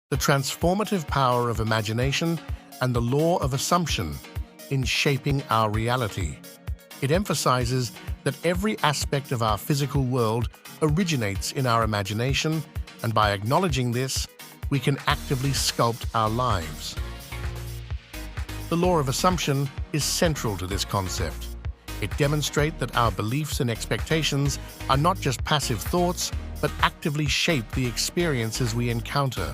the transformative power of imagination and the law of assumption in shaping our reality. It emphasizes that every aspect of our physical world originates in our imagination, and by acknowledging this, we can actively sculpt our lives. The law of assumption is central to this concept. It demonstrates that our beliefs and expectations are not just passive thoughts, but actively shape the experiences we encounter.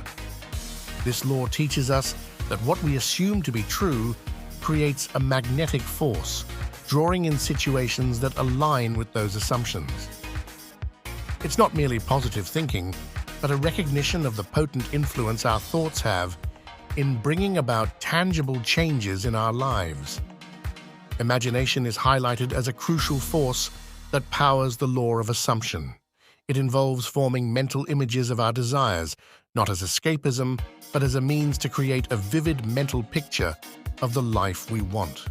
This law teaches us that what we assume to be true creates a magnetic force, drawing in situations that align with those assumptions. It's not merely positive thinking, but a recognition of the potent influence our thoughts have in bringing about tangible changes in our lives. Imagination is highlighted as a crucial force that powers the law of assumption. It involves forming mental images of our desires, not as escapism, but as a means to create a vivid mental picture of the life we want.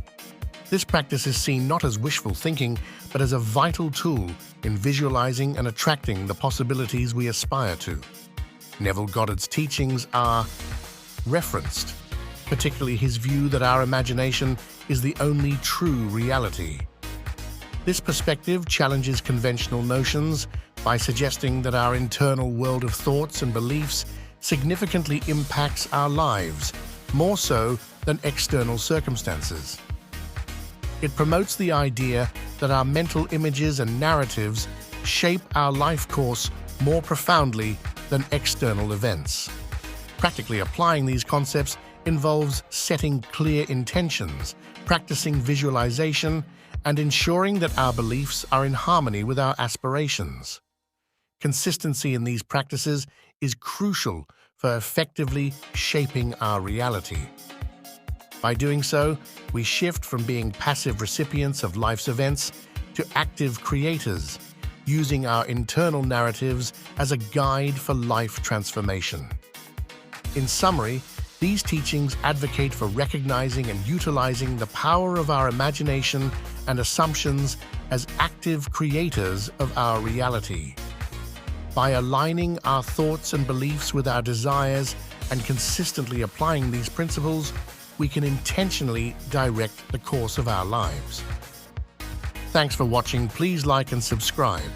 This practice is seen not as wishful thinking, but as a vital tool in visualizing and attracting the possibilities we aspire to. Neville Goddard's teachings are referenced, particularly his view that our imagination is the only true reality. This perspective challenges conventional notions by suggesting that our internal world of thoughts and beliefs significantly impacts our lives, more so than external circumstances. It promotes the idea that our mental images and narratives shape our life course more profoundly than external events. Practically applying these concepts involves setting clear intentions, practicing visualization, and ensuring that our beliefs are in harmony with our aspirations. Consistency in these practices is crucial for effectively shaping our reality. By doing so, we shift from being passive recipients of life's events to active creators, using our internal narratives as a guide for life transformation. In summary, these teachings advocate for recognizing and utilizing the power of our imagination and assumptions as active creators of our reality. By aligning our thoughts and beliefs with our desires and consistently applying these principles, we can intentionally direct the course of our lives. Thanks for watching. Please like and subscribe.